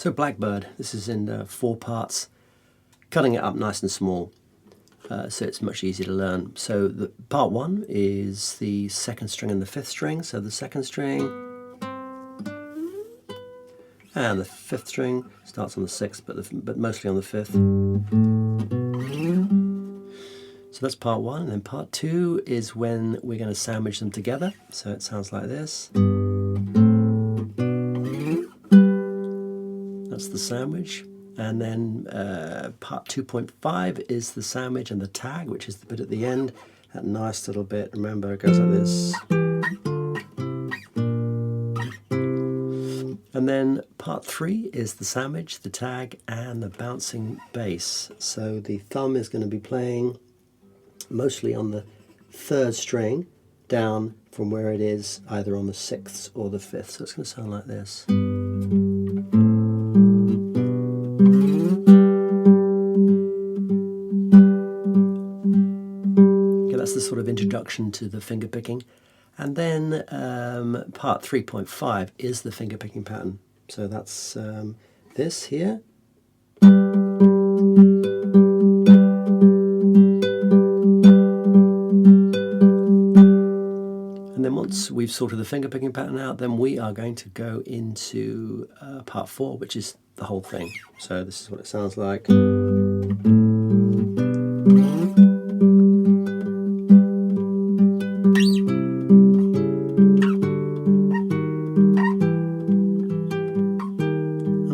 So Blackbird, this is in 4 parts, cutting it up nice and small, so it's much easier to learn. So the part 1 is the 2nd string and the 5th string. So the 2nd string and the 5th string starts on the 6th, but mostly on the 5th. So that's part 1, and then part 2 is when we're going to sandwich them together. So it sounds like this. That's the sandwich. And then part 2.5 is the sandwich and the tag, which is the bit at the end. That nice little bit, remember, it goes like this. And then part 3 is the sandwich, the tag, and the bouncing bass. So the thumb is going to be playing mostly on the 3rd string, down from where it is, either on the 6th or the 5th. So it's going to sound like this. That's the sort of introduction to the finger picking. And then part 3.5 is the finger picking pattern. So that's this here. And then once we've sorted the finger picking pattern out, then we are going to go into part 4, which is the whole thing. So this is what it sounds like.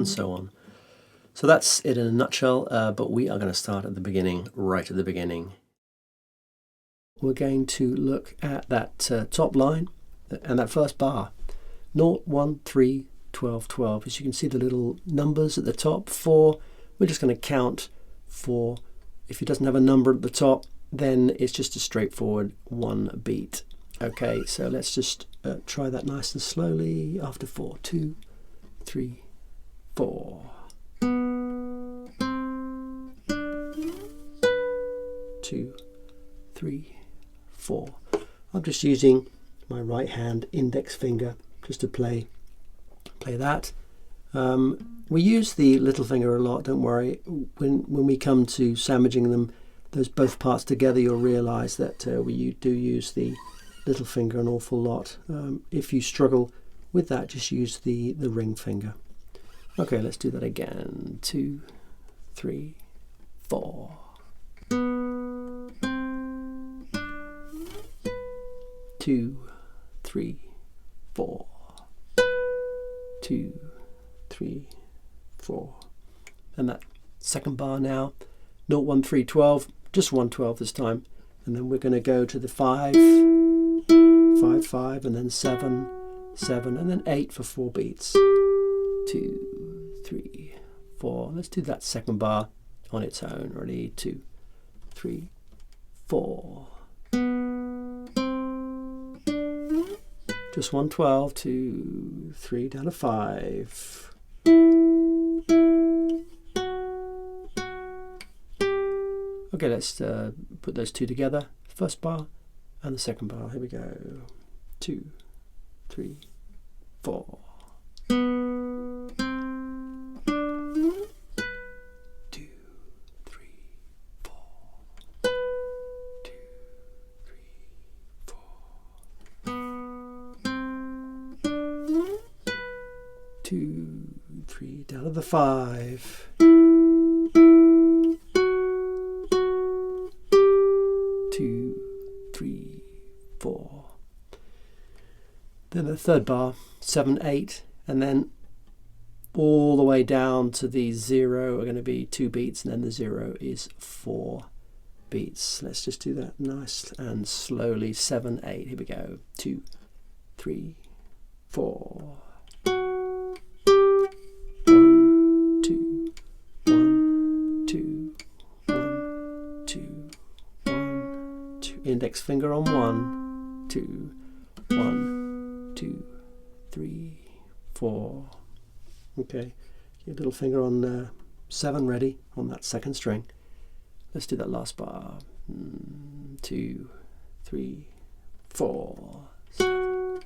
So on. So that's it in a nutshell, but we are going to start at the beginning, right at the beginning. We're going to look at that top line and that first bar. 0, 1, 3, 12, 12. As you can see the little numbers at the top, 4. We're just going to count 4. If it doesn't have a number at the top, then it's just a straightforward 1 beat. Okay, so let's just try that nice and slowly after 4. 2, 3, 4. 2, 3, 4. I'm just using my right hand index finger just to play that. We use the little finger a lot, don't worry. When we come to sandwiching them, those both parts together, you'll realize that we do use the little finger an awful lot. If you struggle with that, just use the ring finger. Okay, let's do that again. 2, 3, 4. 2, 3, 4. 2, 3, 4. And that second bar now, 0, 1, 3, 12, just 1 12 this time. And then we're going to go to the 5, 5, 5, and then 7, 7, and then 8 for 4 beats. 2, 3, 4. Let's do that second bar on its own. Ready? 2, 3, 4. Just 1 12, 2, 3, down to 5. Okay, let's put those two together. First bar and the second bar. Here we go. 2, 3, 4. 2, 3, down to the 5. 2, 3, 4. Then the third bar, 7, 8, and then all the way down to the 0 are going to be 2 beats, and then the 0 is 4 beats. Let's just do that nice and slowly. 7, 8. Here we go. 2, 3, 4. 1, 2, 1, 2, 1, 2, 1, 2. Index finger on 1, 2, 1, 2, 3, 4. Okay, your little finger on 7 ready on that second string. Let's do that last bar. 2, 3, 4, 7.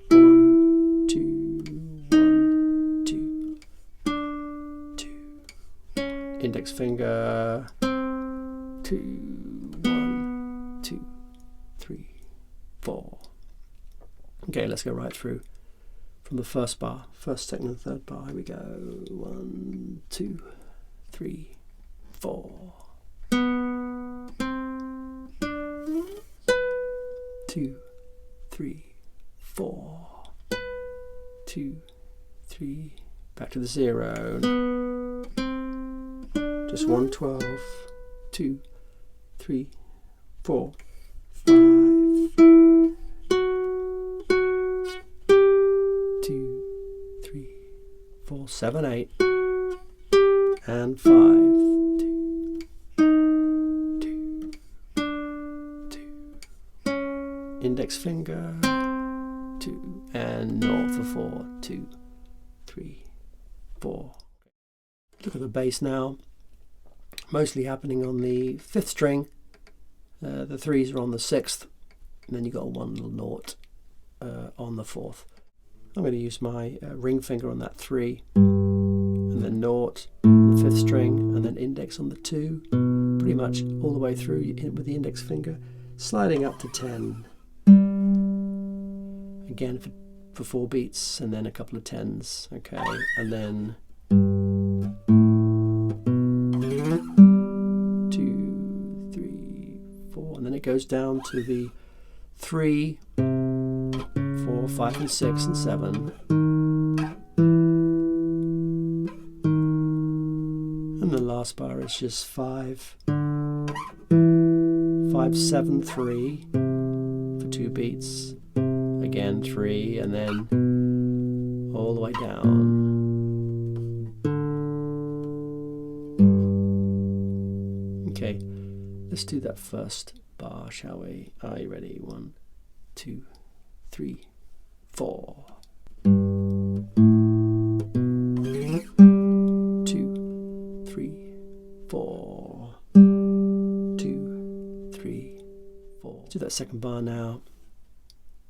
1, 2, 1, 2, index finger, 2, 1, 2, 3, 4. Okay, let's go right through from the first bar, first, second, and third bar. Here we go. 1, 2, 3, 4. 2, 3, 4. 2, 3. Back to the 0. Just 1 12. 2, 3, 4, 5. 2, 3, 4, 7, 8. And 5. 2, 2. Index finger. 2 and north for 4. 2, 3, 4. Look at the bass now. Mostly happening on the 5th string. The 3s are on the 6th, and then you've got one little nought on the 4th. I'm going to use my ring finger on that 3, and then nought on the 5th string, and then index on the 2, pretty much all the way through with the index finger, sliding up to 10. Again for 4 beats, and then a couple of 10s, okay, and then 2, 3, 4, and then it goes down to the 3, 4, 5, and 6, and 7, and the last bar is just 5, 5, 7, 3 for 2 beats. Again 3, and then all the way down. Okay, let's do that first bar, shall we? Are you ready? 1, 2, 3, 4. 2, 3, 4. 2, 3, 4. Let's do that second bar now.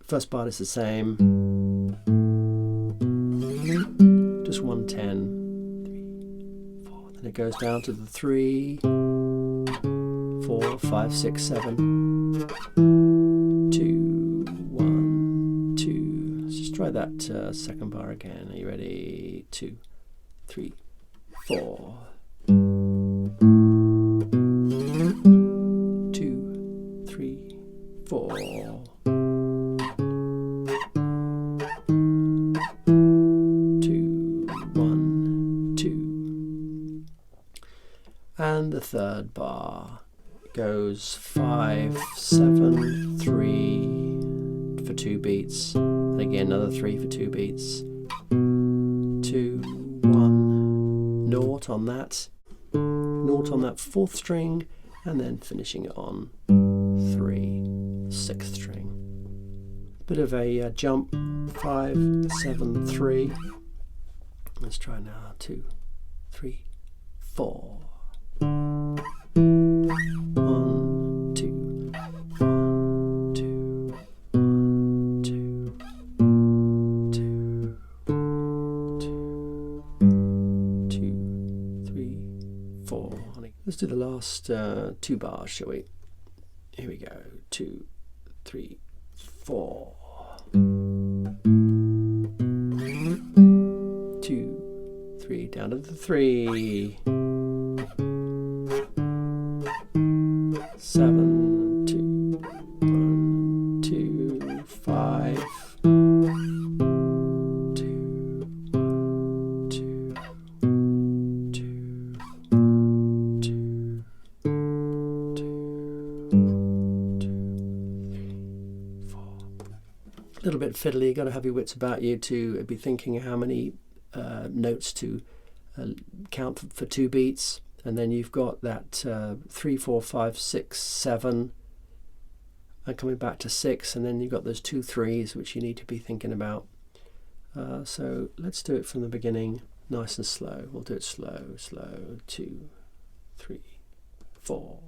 First bar is the same, just 1 10, 3, 4. Then it goes down to the 3, 4, 5, 6, 7, 2, 1, 2. Let's just try that second bar again. Are you ready? 2, 3, 4. 2, 3, 4. 2, 1, 2. And the third bar goes 5, 7, 3 for 2 beats. And again another 3 for 2 beats. 2, 1, nought on that. Nought on that 4th string, and then finishing it on 3, 6th string. Bit of a jump. 5, 7, 3. Let's try now. 2, 3, 4. 1, 2, 1, 2, 1, 2, 2, 2, 3, 4. Let's do the last 2 bars, shall we? Here we go. 2, 3, 4. 2, 3, down to the 3. 7, 2, 1, 2, 5. 2, 1, 2, 2, 2, 2, 4. A little bit fiddly. You've got to have your wits about you to be thinking how many notes to count for 2 beats, and then you've got that 3, 4, 5, 6, 7, and coming back to 6, and then you've got those 2 3s which you need to be thinking about. So let's do it from the beginning, nice and slow. We'll do it slow, slow. 2, 3, 4.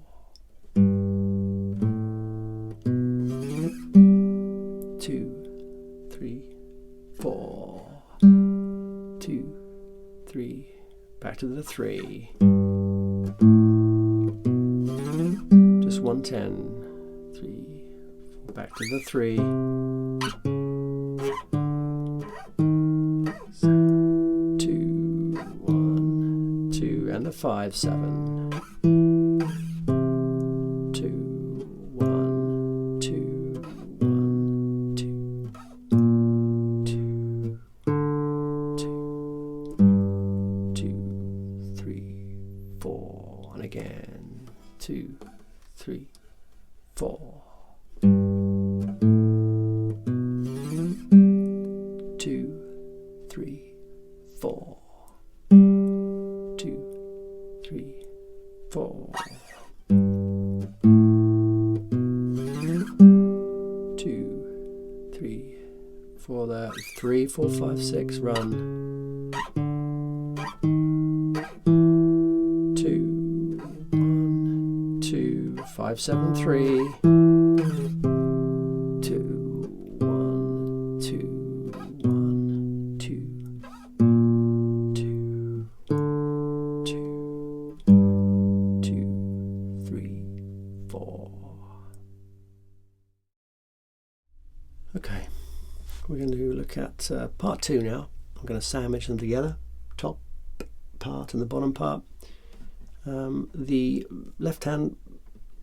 2, 3, 4. 2, 3, back to the 3. 2, 10, 3, 4, back to the 3, 2, 1, 2, and the 5, 7, 2, 1, 2, 1, 2, 2, 2, 2, 3, 4, and again 2, 3, 4. 2, 3, 4. 2, 3, 4. 2, 3, 4. There. 3, 4, 5, 6. Run. 2, 1, 2, 5, 7, 3. 2, 1, 2, 1, 2, 2, 2, 2, 3, 4. Okay, we're going to look at part 2 now. I'm going to sandwich them together, top part and the bottom part. The left hand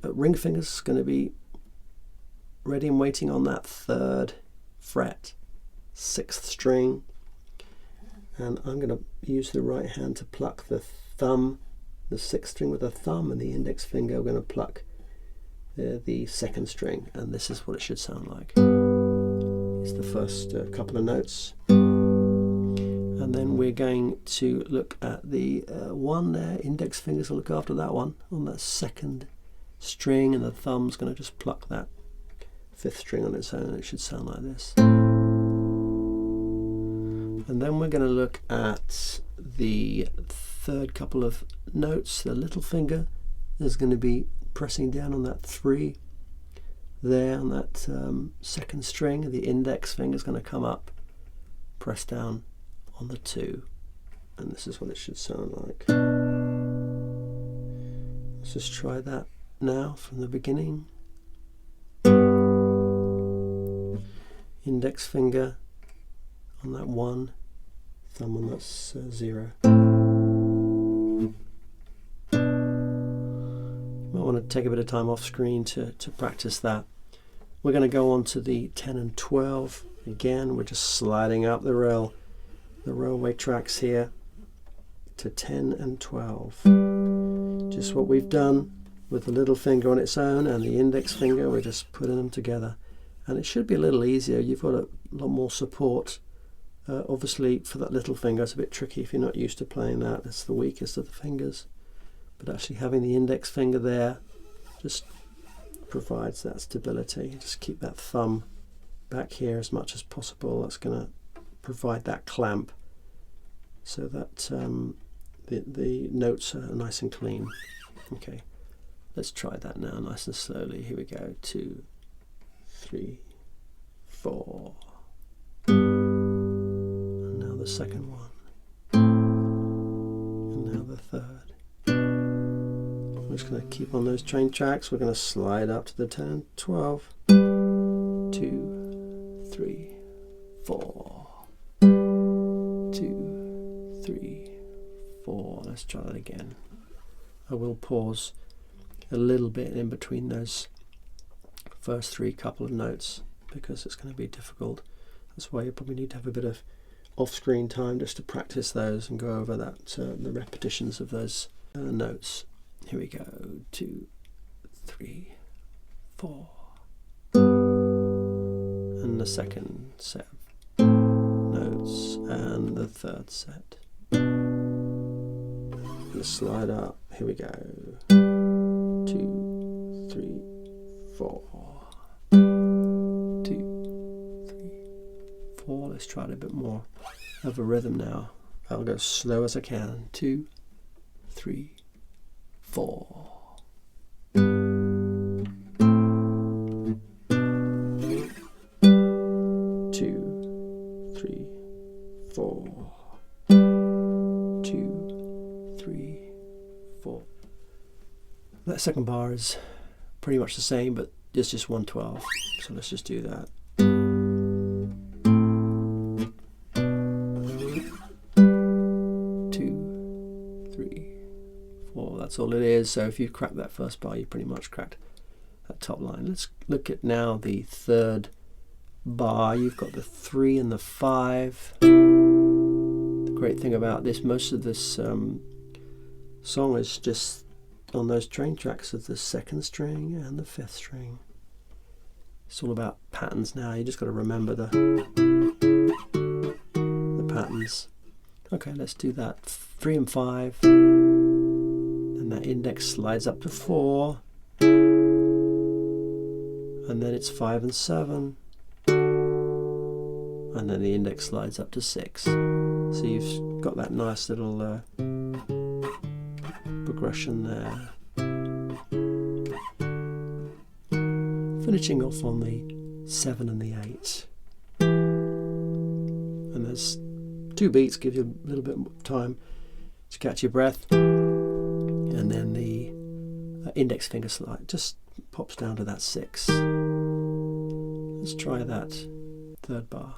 ring finger's is going to be ready and waiting on that 3rd fret, 6th string, and I'm going to use the right hand to pluck the thumb, the 6th string with the thumb, and the index finger we're going to pluck the 2nd string, and this is what it should sound like. It's the first couple of notes, and then we're going to look at the one there. Index fingers will look after that one on that 2nd string, and the thumb's going to just pluck that 5th string on its own, and it should sound like this. And then we're going to look at the 3rd couple of notes. The little finger is going to be pressing down on that 3 there on that 2nd string. The index finger is going to come up, press down on the 2, and this is what it should sound like. Let's just try that now from the beginning. Index finger on that 1, thumb on that 0. Might want to take a bit of time off screen to practice that. We're going to go on to the 10 and 12. Again, we're just sliding up the railway tracks here to 10 and 12. Just what we've done with the little finger on its own and the index finger. We're just putting them together, and it should be a little easier. You've got a lot more support. Obviously for that little finger it's a bit tricky if you're not used to playing that. It's the weakest of the fingers, but actually having the index finger there just provides that stability. Just keep that thumb back here as much as possible. That's going to provide that clamp so that the notes are nice and clean. Okay, let's try that now nice and slowly. Here we go. 2, 3, 4. And now the 2nd one. And now the 3rd. We're just going to keep on those train tracks. We're going to slide up to the 10 and 12. 2, 3, 4. 2, 3, 4. Let's try that again. I will pause a little bit in between those first 3 couple of notes because it's going to be difficult. That's why you probably need to have a bit of off-screen time just to practice those and go over that the repetitions of those notes. Here we go. 2, 3, 4. And the 2nd set of notes and the 3rd set. Let's slide up. Here we go. 2, 3, 4. 2, 3, 4. Let's try it a bit more of a rhythm now. I'll go as slow as I can. 2, 3, 4. 2, 3, 4. 2, 3, 4. That second bar is pretty much the same, but it's just 1/12. So let's just do that. 2, 3, 4. That's all it is. So if you crack that first bar, you pretty much cracked that top line. Let's look at now the third bar. You've got the 3 and the 5. The great thing about this, most of this song is just on those train tracks of the 2nd string and the 5th string. It's all about patterns now. You just got to remember the patterns. Okay, let's do that. 3 and 5, and that index slides up to 4, and then it's 5 and 7, and then the index slides up to 6. So you've got that nice little progression there. Finishing off on the 7 and the 8. And there's 2 beats, give you a little bit more time to catch your breath. And then the index finger slide just pops down to that 6. Let's try that third bar.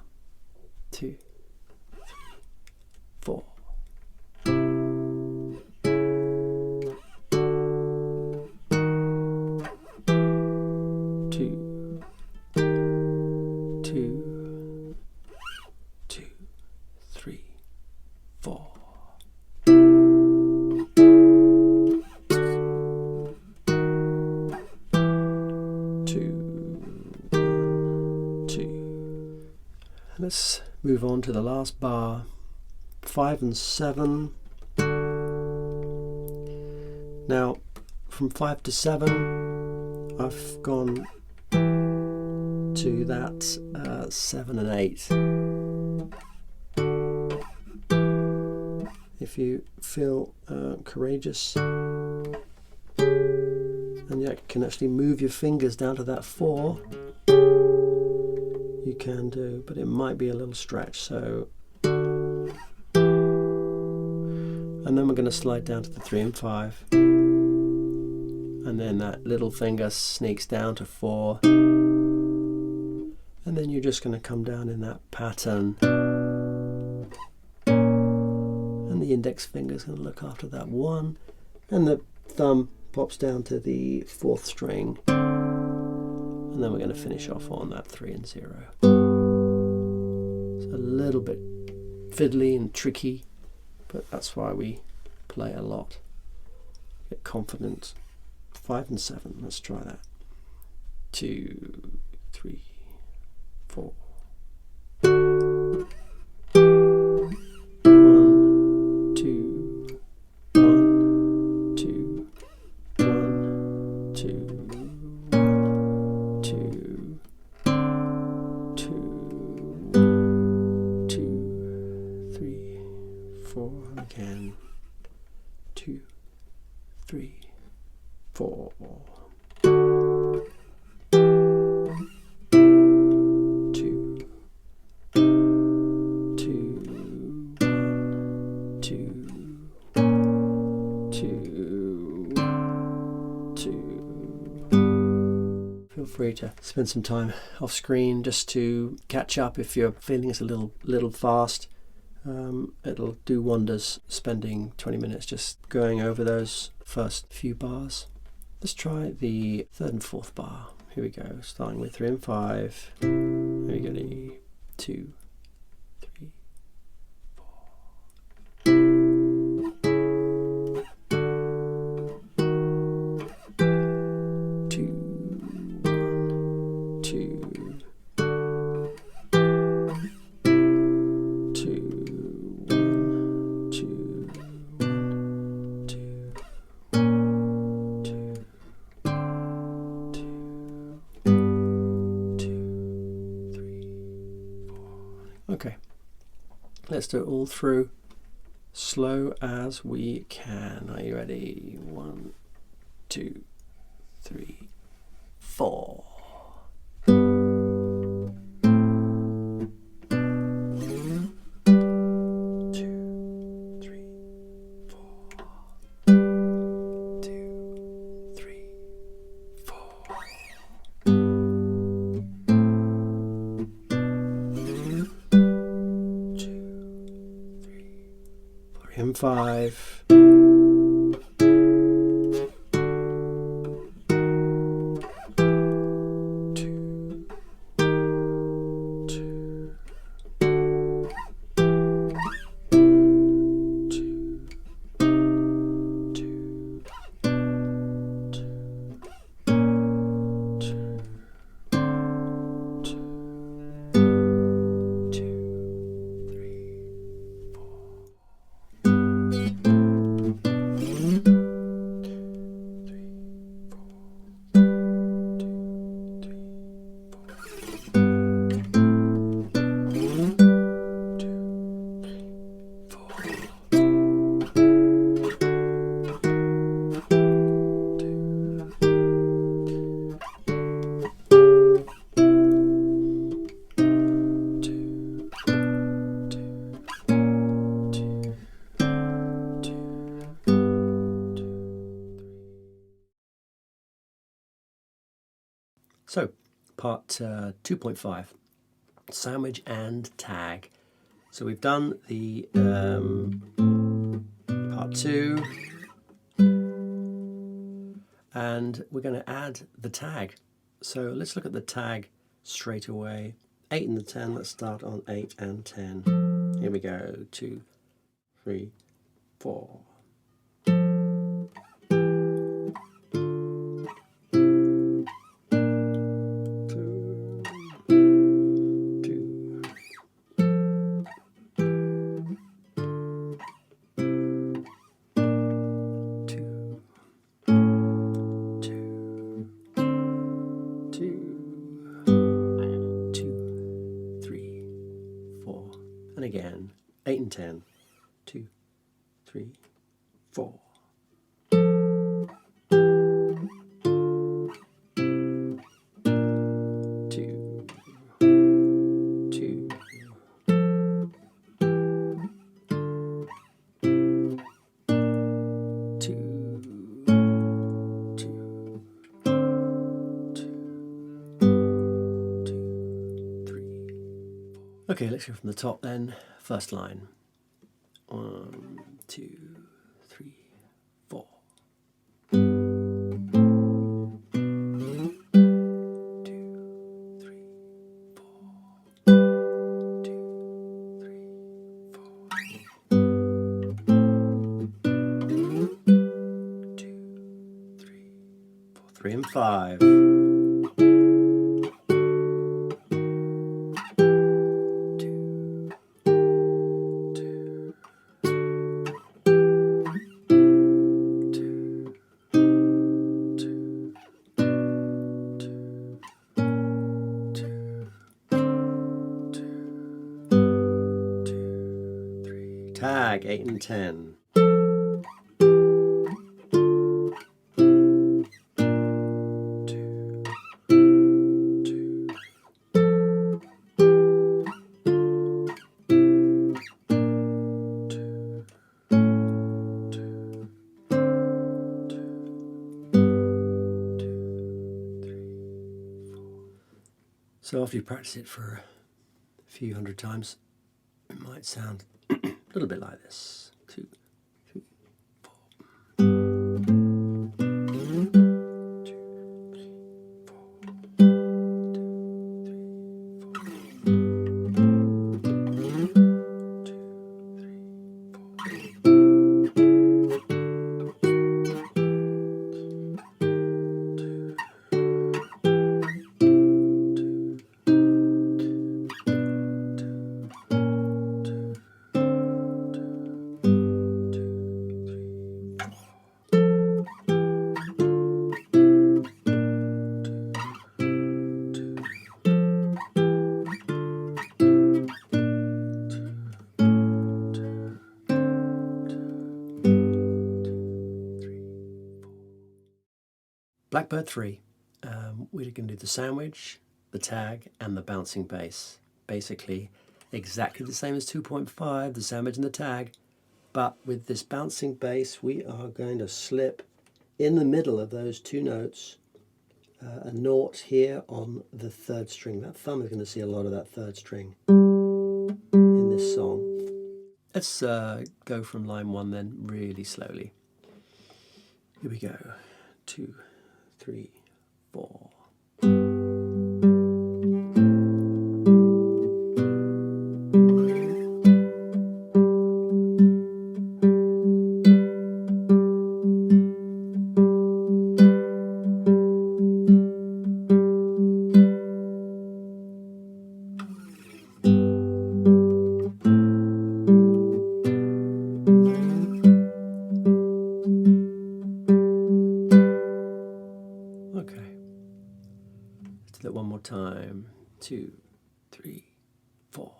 2, 3, 4. 2, 3, 4. 2. Let's move on to the last bar. 5 and 7. Now from 5 to 7 I've gone to that 7 and 8. If you feel courageous and you can actually move your fingers down to that 4, you can do, but it might be a little stretch. So, and then we're going to slide down to the 3 and 5, and then that little finger sneaks down to 4, and then you're just going to come down in that pattern, and the index finger is going to look after that 1, and the thumb pops down to the 4th string, and then we're going to finish off on that 3 and 0. It's a little bit fiddly and tricky, but that's why we play a lot. Get confident. 5 and 7, let's try that. 2, 3, 4. 1, 2, 1, 2, 1, 2, 1, 2, 2, 2, 3, 4, again. 2, 3, 4. 2. Feel free to spend some time off screen just to catch up if you're feeling it's a little fast. It'll do wonders spending 20 minutes just going over those first few bars. Let's try the 3rd and 4th bar. Here we go, starting with 3 and 5. Here we go, 2, 3, 4. 2, 1, 2. 2, 1, 2, 1, 2, 2, 3, 4. Okay, let's do it all through, slow as we can. Are you ready? 1, 2, 3, 4. 2, 3, 4. and 5. So, part 2.5, sandwich and tag. So we've done the part 2, and we're going to add the tag. So let's look at the tag straight away. 8 and the 10, let's start on 8 and 10. Here we go, 2, 3, 4. And again, 8 and 10, 2, 3, 4. Okay, let's go from the top then. First line. 1, 2, 3, 4. 2, 3, 4. 2, 3, 4. 2, 3, 4. 3 and 5. 8 and 10. 2, 3, 4. So after you practice it for a few hundred times, it might sound a little bit like this. 2, 3, 4. 2, 3, 4. 'Blackbird 3, we're going to do the sandwich, the tag, and the bouncing bass. Basically, exactly the same as 2.5, the sandwich and the tag, but with this bouncing bass, we are going to slip in the middle of those two notes a nought here on the third string. That thumb is going to see a lot of that third string in this song. Let's go from line 1 then really slowly. Here we go. 2, 3, 4. One more time. 2, 3, 4.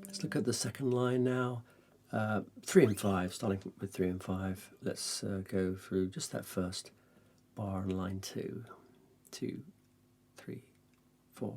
Let's look at the second line now. 3 and 5, starting with 3 and 5. Let's go through just that first bar on line 2. 2, 3, 4.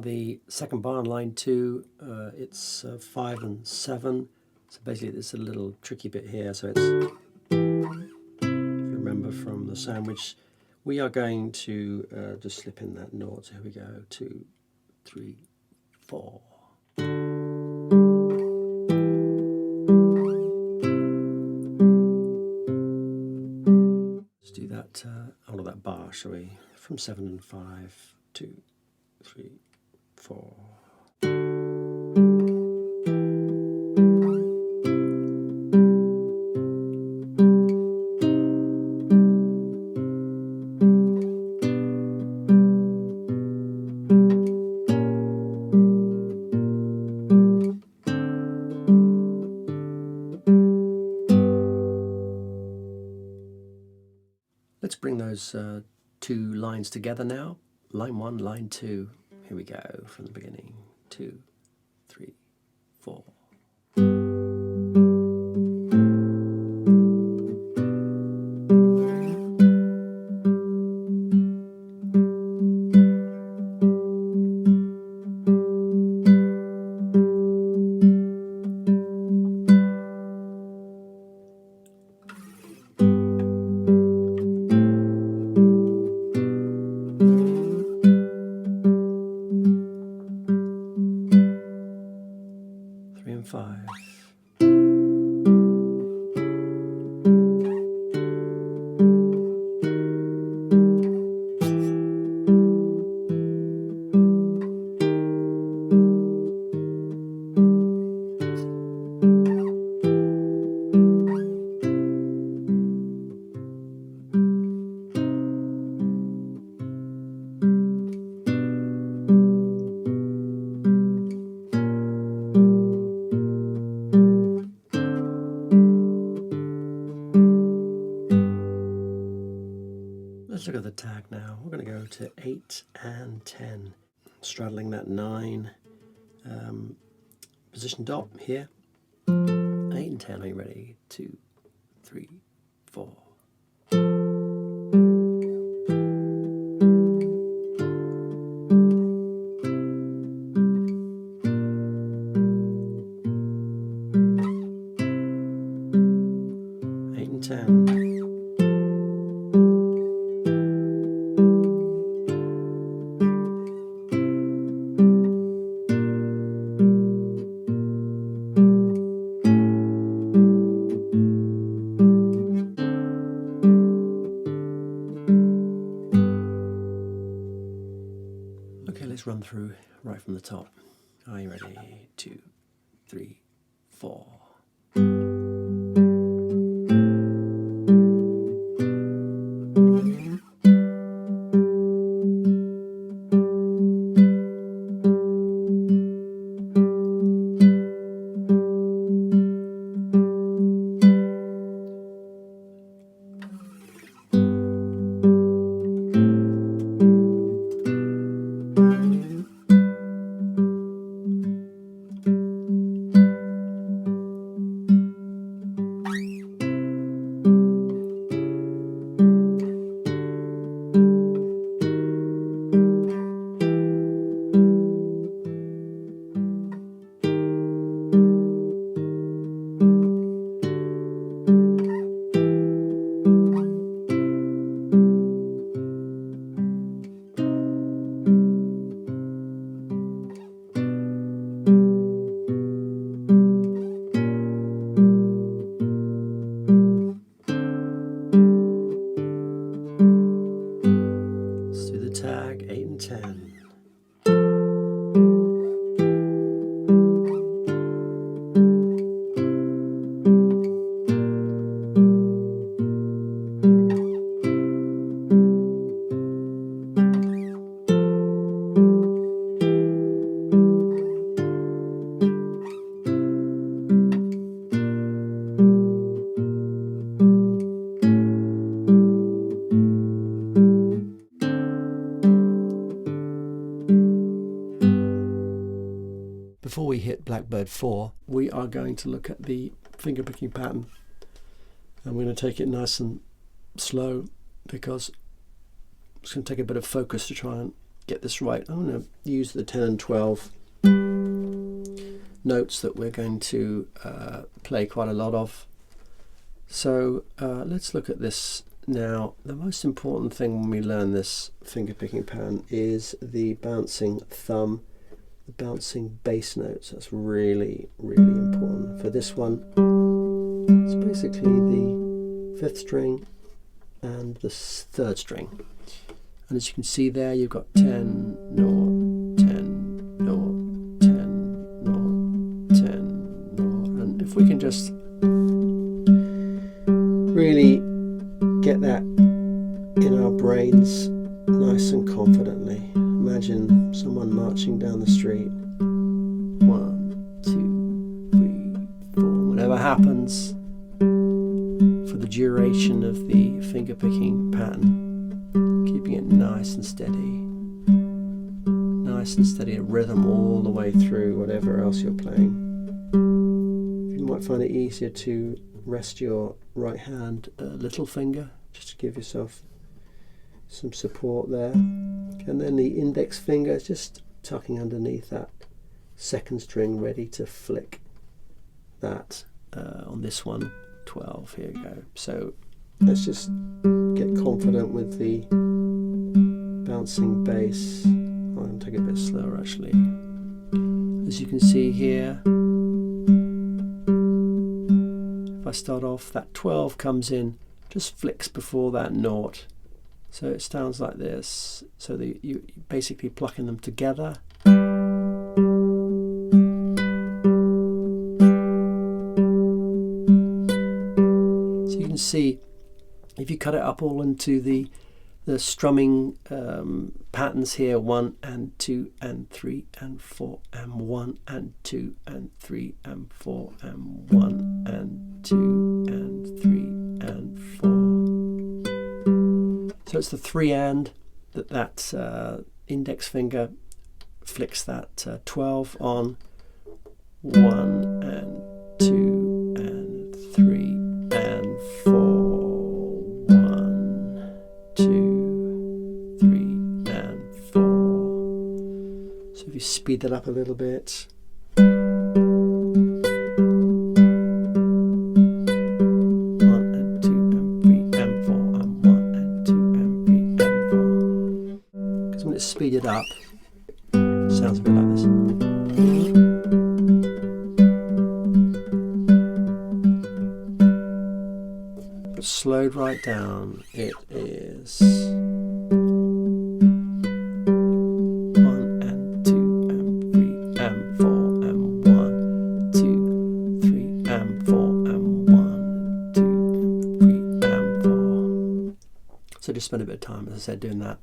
The second bar on line 2, it's 5 and 7. So basically there's a little tricky bit here. So it's, if you remember from the sandwich, we are going to just slip in that note. So here we go. 2, 3, 4. Let's do that out of that bar, shall we? From 7 and 5, 2, 3, 4. Let's bring those 2 lines together now. Line 1, line 2. Here we go from the beginning. 2, 3, 4. And 5. Let's look at the tag now. We're going to go to 8 and 10, straddling that 9 position dot here. 8 and 10, are you ready? 2, 3, 4. 8 and 10. let's run through right from the top. Are you ready? 2, 3, 4. Tag 8 and 10. Before we hit Blackbird 4, we are going to look at the fingerpicking pattern. I'm going to take it nice and slow because it's going to take a bit of focus to try and get this right. I'm going to use the 10 and 12 notes that we're going to play quite a lot of. So let's look at this now. The most important thing when we learn this fingerpicking pattern is the bouncing thumb, the bouncing bass notes. That's really, really important. For this one, it's basically the 5th string and the 3rd string. And as you can see there, you've got 10, 0, 10, 0, 10, 0, 10, 0. And if we can just really get that in our brains nice and confidently. Imagine someone marching down the street. 1, 2, 3, 4. Whatever happens for the duration of the fingerpicking pattern, keeping it nice and steady. Nice and steady, a rhythm all the way through whatever else you're playing. You might find it easier to rest your right hand little finger, just to give yourself some support there. And then the index finger is just tucking underneath that 2nd string, ready to flick that on this one, 12. Here we go. So let's just get confident with the bouncing bass. I'm going to take it a bit slower actually. As you can see here, if I start off, that 12 comes in, just flicks before that nought. So it sounds like this. So you basically plucking them together. So you can see, if you cut it up all into the strumming patterns here, 1 and 2 and 3 and 4 and 1 and 2 and 3 and 4 and 1 and 2 and 3 and 4. So it's the 3 and that index finger flicks that 12 on, 1 and 2 and 3 and 4, 1, 2, 3 and 4. So if you speed that up a little bit. Speed it up, sounds a bit like this. But slowed right down, it is 1 and I said, doing that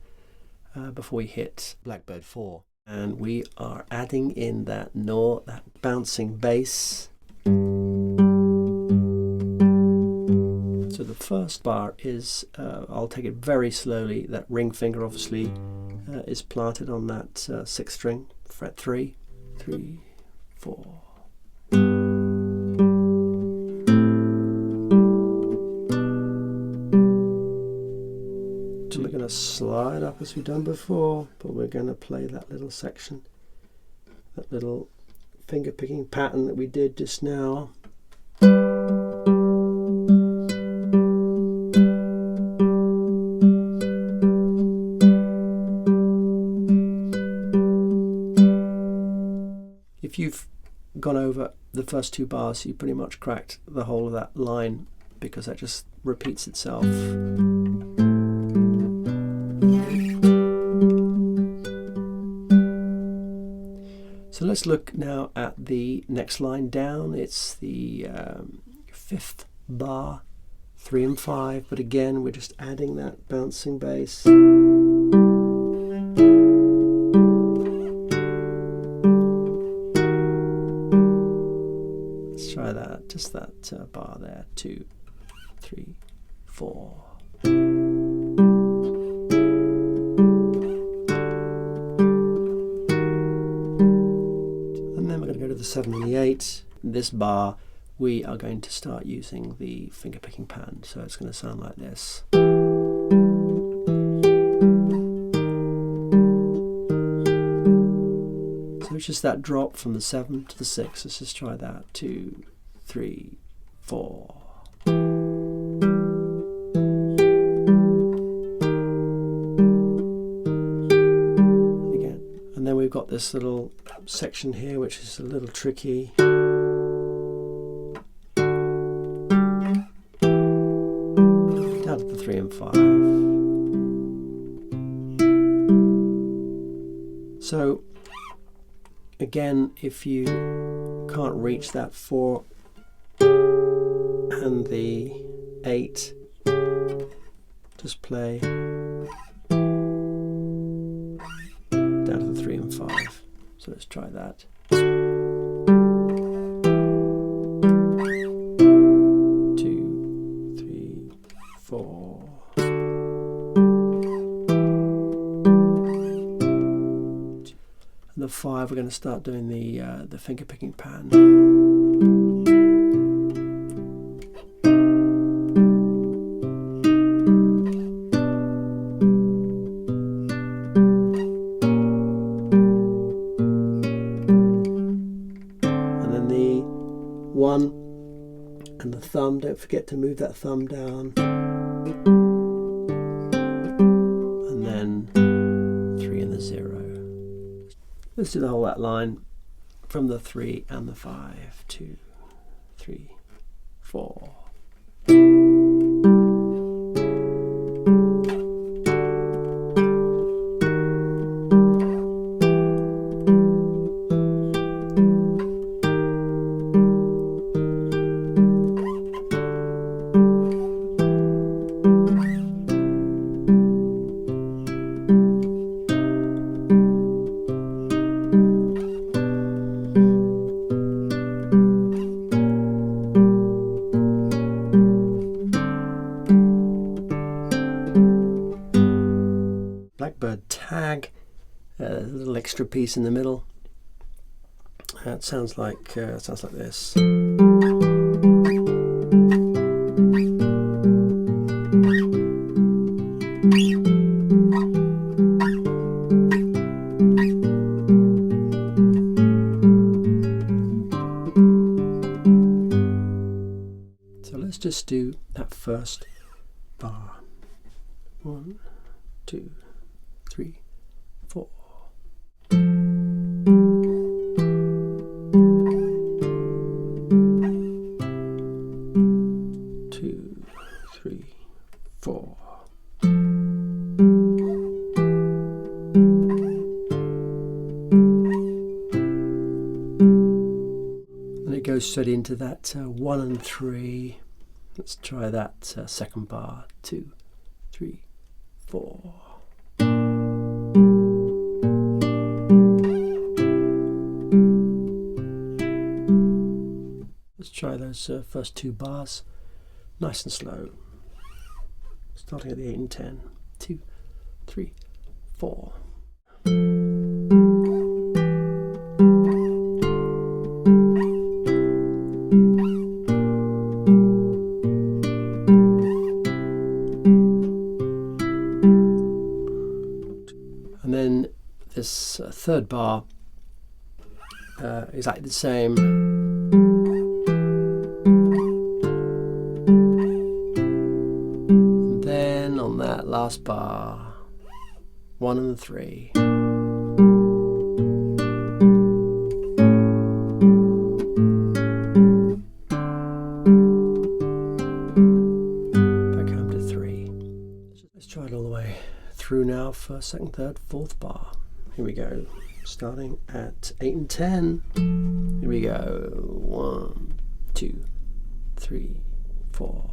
before we hit Blackbird 4. And we are adding in that bouncing bass. So the first bar is, I'll take it very slowly, that ring finger obviously is planted on that 6th string, fret 3, 3, 4. So we're going to slide up as we've done before, but we're going to play that little section, that little finger picking pattern that we did just now. If you've gone over the first 2 bars, you pretty much cracked the whole of that line, because that just repeats itself. So let's look now at the next line down. It's the 5th bar, 3 and 5, but again we're just adding that bouncing bass. Let's try that, just that bar there, 2, 3, 4. The 7 and the 8. In this bar we are going to start using the finger picking pattern, so it's going to sound like this. So it's just that drop from the 7 to the 6. Let's just try that. 2, 3, 4. Again, and then we've got this little section here which is a little tricky. Down to the 3 and 5. So again, if you can't reach that 4 and the 8, just play down to the 3 and 5. So let's try that. 2, 3, 4. And the 5, we're going to start doing the finger picking pattern. And the thumb, don't forget to move that thumb down, and then 3 and the 0. Let's do the whole that line from the 3 and the 5. 2, 3, 4. Blackbird tag, a little extra piece in the middle. It sounds like this. So let's just do that first bar. 1, 2, 3, 4. 2, 3, 4. And it goes straight into that 1 and 3. Let's try that second bar. 2, 3, 4. try those first 2 bars nice and slow, starting at the 8 and 10. 2, 3, 4. And then this third bar exactly the same. And then on that last bar, 1 and 3. Back home to 3. Let's try it all the way through now for second, third, fourth bar. Here we go. Starting at 8 and 10. Here we go. 1, 2, 3, 4.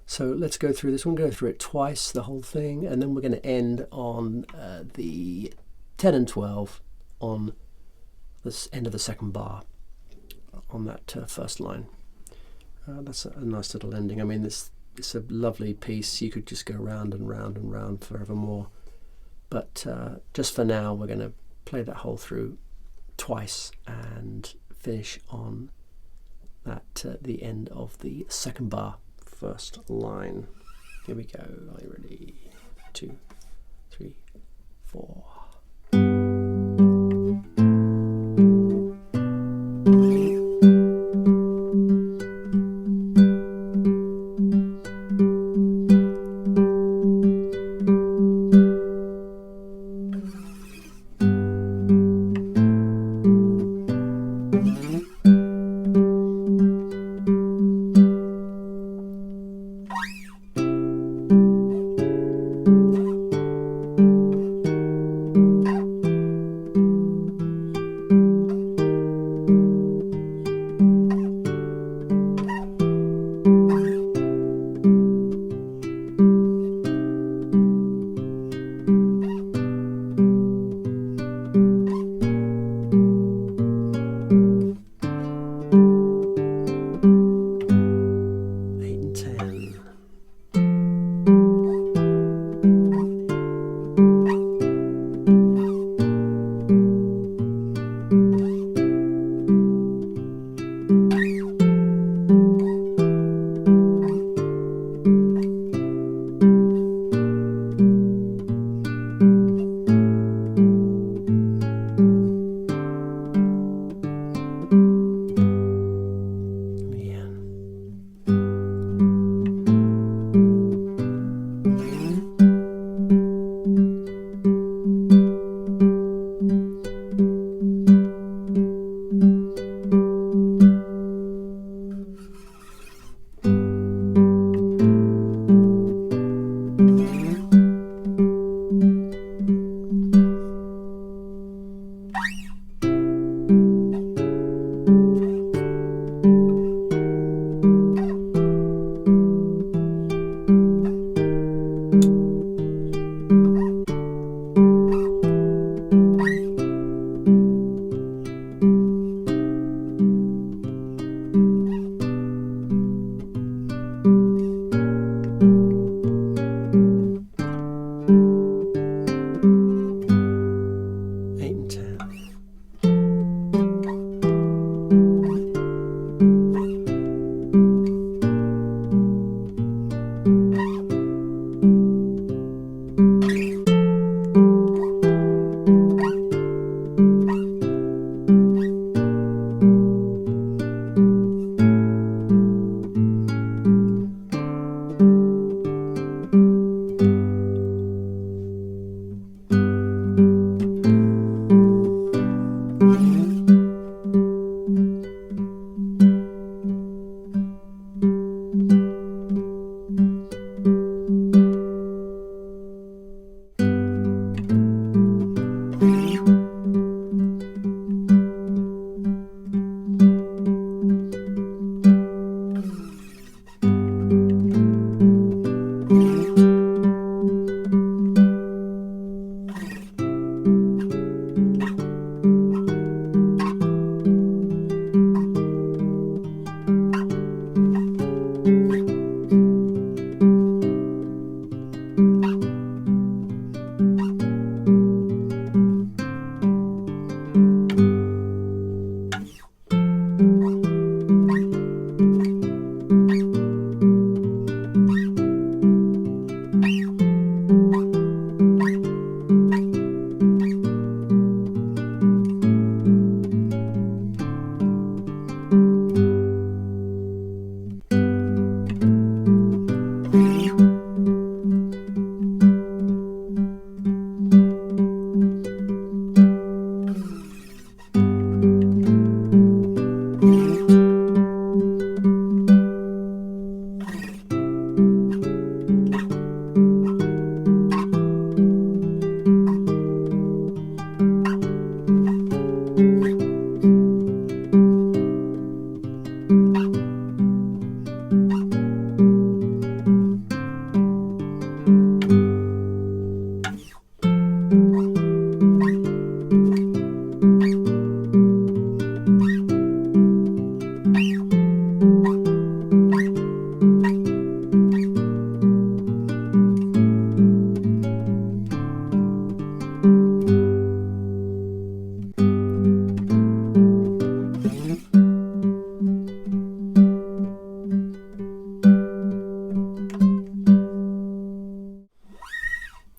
So let's go through this one, go through it twice, the whole thing, and then we're going to end on the 10 and 12 on this end of the second bar on that first line. That's a nice little ending. I mean, it's a lovely piece. You could just go round and round and round forevermore. But just for now, we're going to play that whole through twice and finish on that the end of the second bar. First line. Here we go. Are you ready? 2, 3, 4.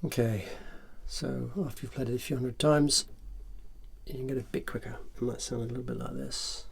Okay, so after you've played it a few hundred times, you can get a bit quicker. It might sound a little bit like this.